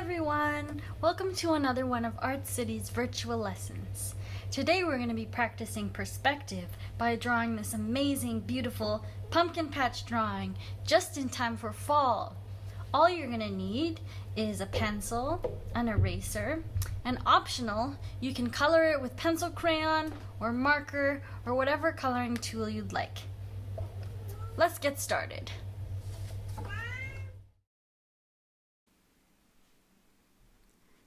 everyone! Welcome to another one of Art City's virtual lessons. Today we're going to be practicing perspective by drawing this amazing, beautiful pumpkin patch drawing just in time for fall. All you're going to need is a pencil, an eraser, and optional, you can color it with pencil crayon or marker or whatever coloring tool you'd like. Let's get started.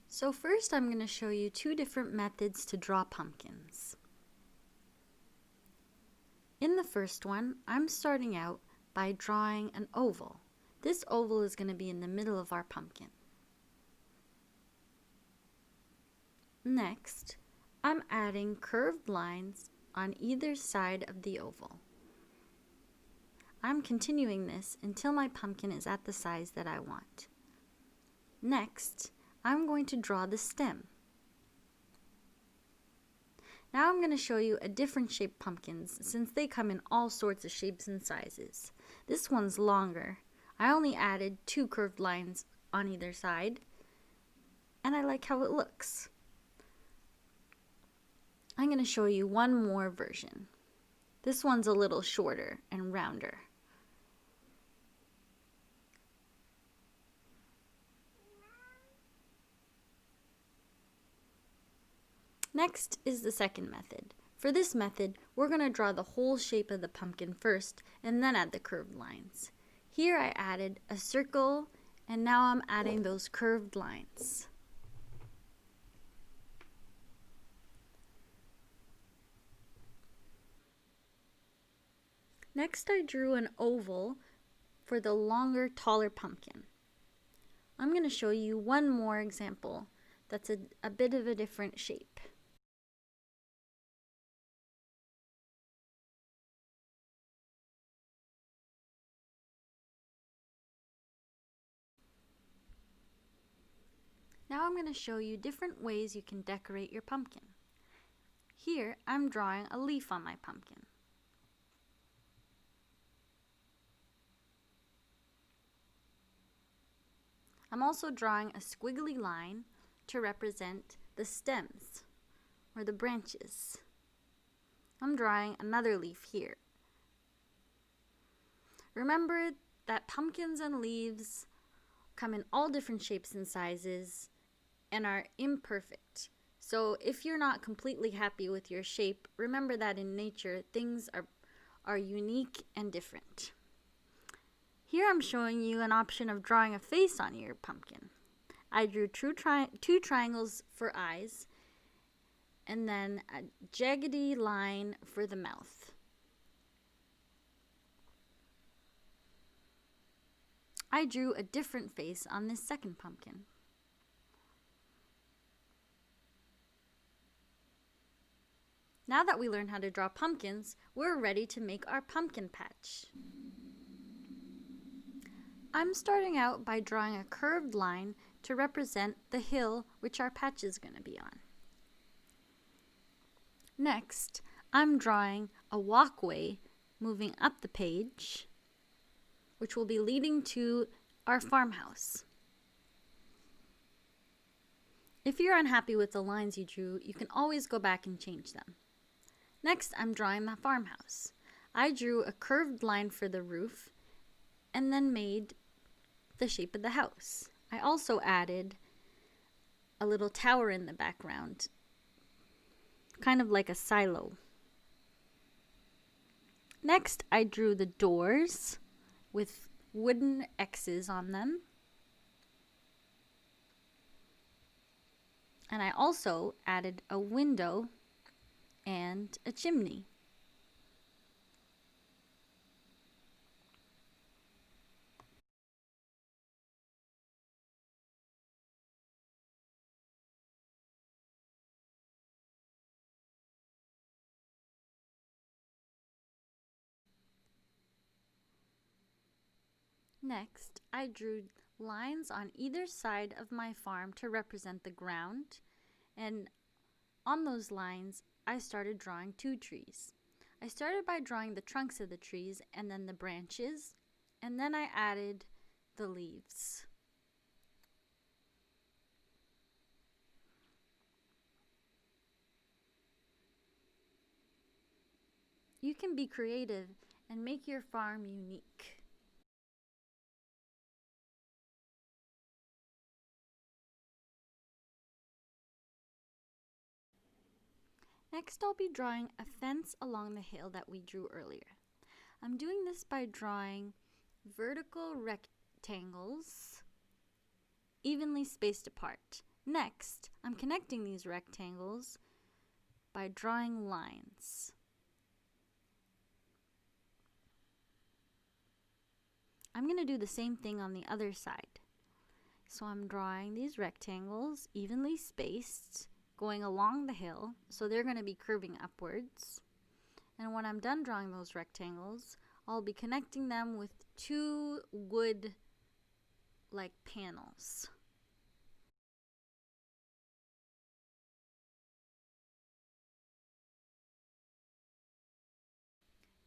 So first I'm going to show you two different methods to draw pumpkins. In the first one, I'm starting out by drawing an oval. This oval is going to be in the middle of our pumpkin. Next, I'm adding curved lines on either side of the oval. I'm continuing this until my pumpkin is at the size that I want. Next, I'm going to draw the stem. Now I'm going to show you a different shaped pumpkins since they come in all sorts of shapes and sizes. This one's longer. I only added 2 curved lines on either side, and I like how it looks. I'm going to show you one more version. This one's a little shorter and rounder. Next is the second method. For this method, we're going to draw the whole shape of the pumpkin first and then add the curved lines. Here I added a circle and now I'm adding those curved lines. Next I drew an oval for the longer, taller pumpkin. I'm going to show you one more example that's a bit of a different shape. Now I'm going to show you different ways you can decorate your pumpkin. Here I'm drawing a leaf on my pumpkin. I'm also drawing a squiggly line to represent the stems or the branches. I'm drawing another leaf here. Remember that pumpkins and leaves come in all different shapes and sizes and are imperfect. So if you're not completely happy with your shape, remember that in nature things are unique and different. Here I'm showing you an option of drawing a face on your pumpkin. I drew two triangles for eyes and then a jaggedy line for the mouth. I drew a different face on this second pumpkin. Now that we learned how to draw pumpkins, we're ready to make our pumpkin patch. I'm starting out by drawing a curved line to represent the hill which our patch is going to be on. Next, I'm drawing a walkway moving up the page, which will be leading to our farmhouse. If you're unhappy with the lines you drew, you can always go back and change them. Next, I'm drawing the farmhouse. I drew a curved line for the roof and then made the shape of the house. I also added a little tower in the background, kind of like a silo. Next, I drew the doors with wooden X's on them. And I also added a window and a chimney. Next, I drew lines on either side of my farm to represent the ground, and on those lines, I started drawing 2 trees. I started by drawing the trunks of the trees and then the branches, and then I added the leaves. you can be creative and make your farm unique. Next, I'll be drawing a fence along the hill that we drew earlier. I'm doing this by drawing vertical rectangles evenly spaced apart. Next, I'm connecting these rectangles by drawing lines. I'm going to do the same thing on the other side. So I'm drawing these rectangles evenly spaced going along the hill, so they're going to be curving upwards. And when I'm done drawing those rectangles, I'll be connecting them with two wood-like panels.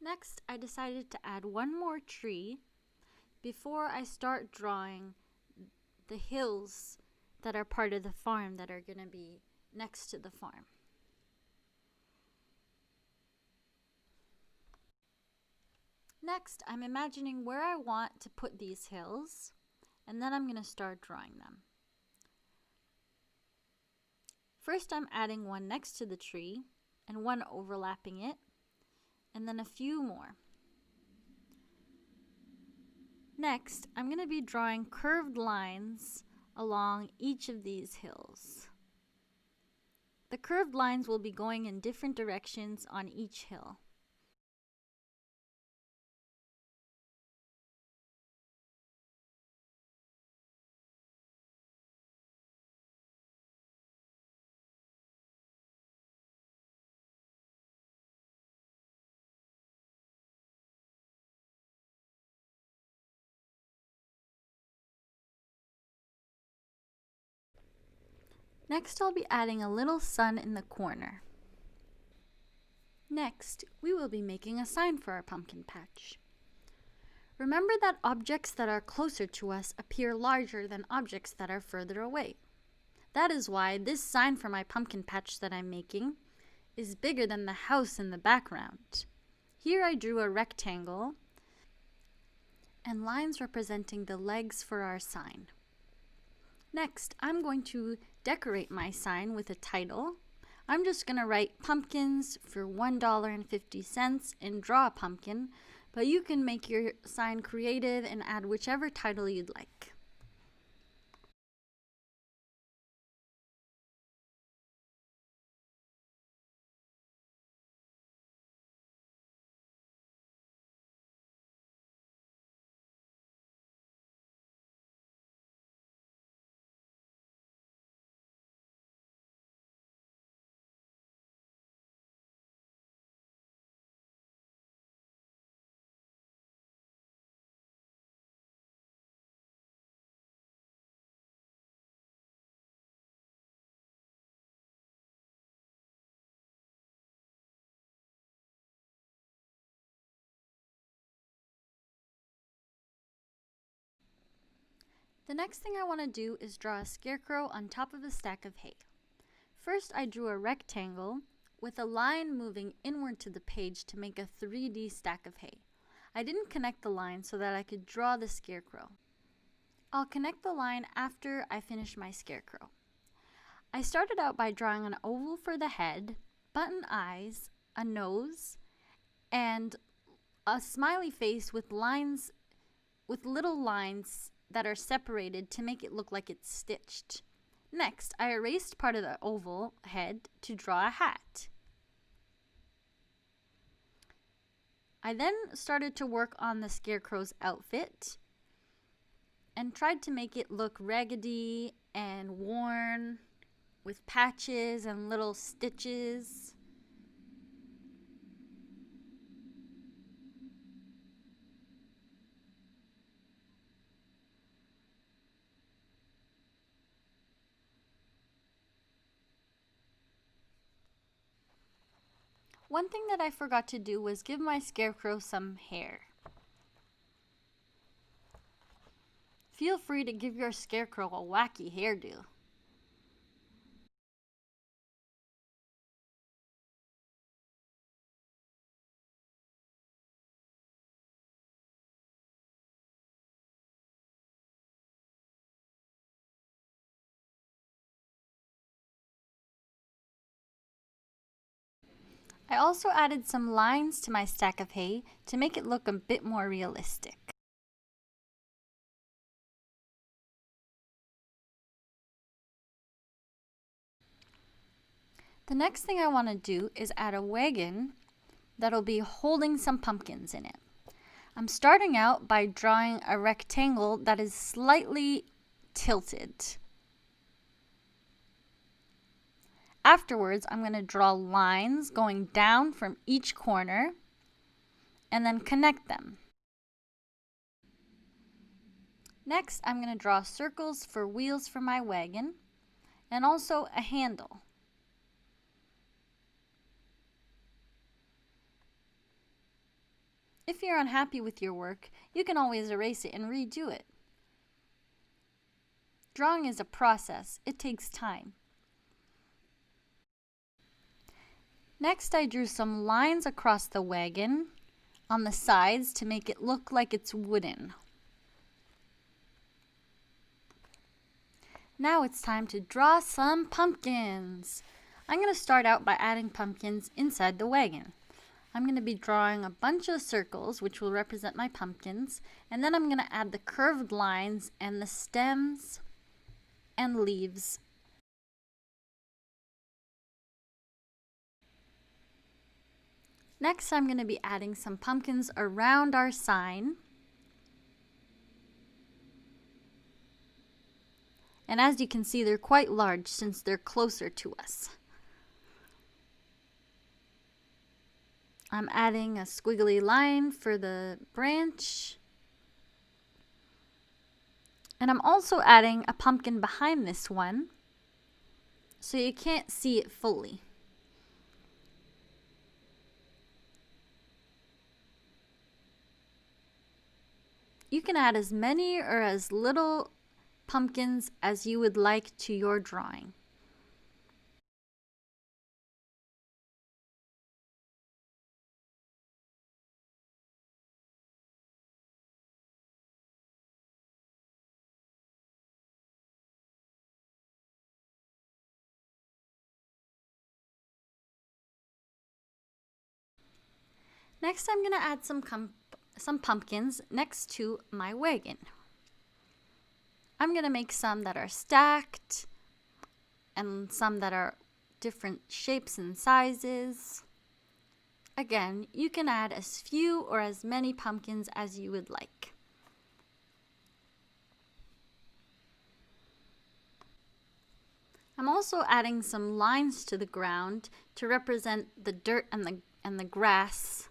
Next, I decided to add one more tree before I start drawing the hills that are part of the farm that are going to be next to the farm. Next, I'm imagining where I want to put these hills, and then I'm going to start drawing them. First, I'm adding one next to the tree and one overlapping it, and then a few more. Next, I'm going to be drawing curved lines along each of these hills. The curved lines will be going in different directions on each hill. Next, I'll be adding a little sun in the corner. Next, we will be making a sign for our pumpkin patch. Remember that objects that are closer to us appear larger than objects that are further away. That is why this sign for my pumpkin patch that I'm making is bigger than the house in the background. Here I drew a rectangle and lines representing the legs for our sign. Next, I'm going to decorate my sign with a title. I'm just going to write pumpkins for $1.50 and draw a pumpkin, but you can make your sign creative and add whichever title you'd like. The next thing I want to do is draw a scarecrow on top of a stack of hay. First, I drew a rectangle with a line moving inward to the page to make a 3D stack of hay. I didn't connect the line so that I could draw the scarecrow. I'll connect the line after I finish my scarecrow. I started out by drawing an oval for the head, button eyes, a nose, and a smiley face with little lines that are separated to make it look like it's stitched. Next, I erased part of the oval head to draw a hat. I then started to work on the scarecrow's outfit and tried to make it look raggedy and worn with patches and little stitches. One thing that I forgot to do was give my scarecrow some hair. Feel free to give your scarecrow a wacky hairdo. I also added some lines to my stack of hay to make it look a bit more realistic. The next thing I want to do is add a wagon that'll be holding some pumpkins in it. I'm starting out by drawing a rectangle that is slightly tilted. Afterwards, I'm going to draw lines going down from each corner and then connect them. Next, I'm going to draw circles for wheels for my wagon and also a handle. If you're unhappy with your work, you can always erase it and redo it. Drawing is a process. It takes time. Next, I drew some lines across the wagon on the sides to make it look like it's wooden. Now it's time to draw some pumpkins. I'm going to start out by adding pumpkins inside the wagon. I'm going to be drawing a bunch of circles, which will represent my pumpkins, and then I'm going to add the curved lines and the stems and leaves. Next, I'm going to be adding some pumpkins around our sign. And as you can see, they're quite large since they're closer to us. I'm adding a squiggly line for the branch. And I'm also adding a pumpkin behind this one, so you can't see it fully. You can add as many or as little pumpkins as you would like to your drawing. Next, I'm going to add some pumpkins next to my wagon. I'm going to make some that are stacked and some that are different shapes and sizes. Again, you can add as few or as many pumpkins as you would like. I'm also adding some lines to the ground to represent the dirt and the grass,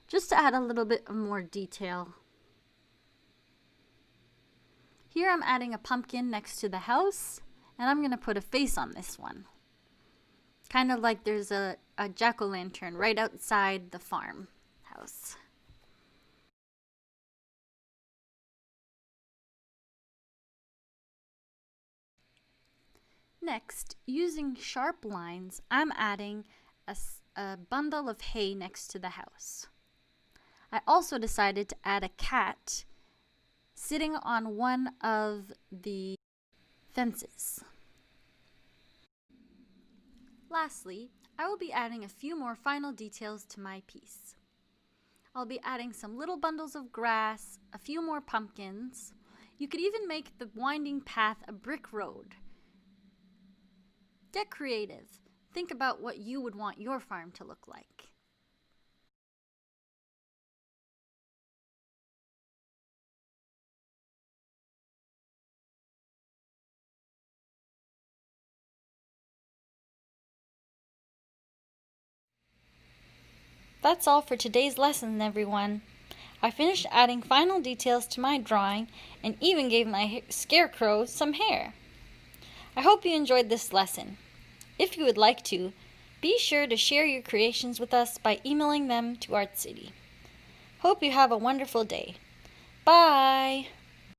just to add a little bit more detail. Here I'm adding a pumpkin next to the house, and I'm going to put a face on this one. Kind of like there's a jack-o'-lantern right outside the farmhouse. Next, using sharp lines, I'm adding a bundle of hay next to the house. I also decided to add a cat sitting on one of the fences. Lastly, I will be adding a few more final details to my piece. I'll be adding some little bundles of grass, a few more pumpkins. You could even make the winding path a brick road. Get creative. Think about what you would want your farm to look like. That's all for today's lesson, everyone. I finished adding final details to my drawing and even gave my scarecrow some hair. I hope you enjoyed this lesson. If you would like to, be sure to share your creations with us by emailing them to Art City. Hope you have a wonderful day. Bye!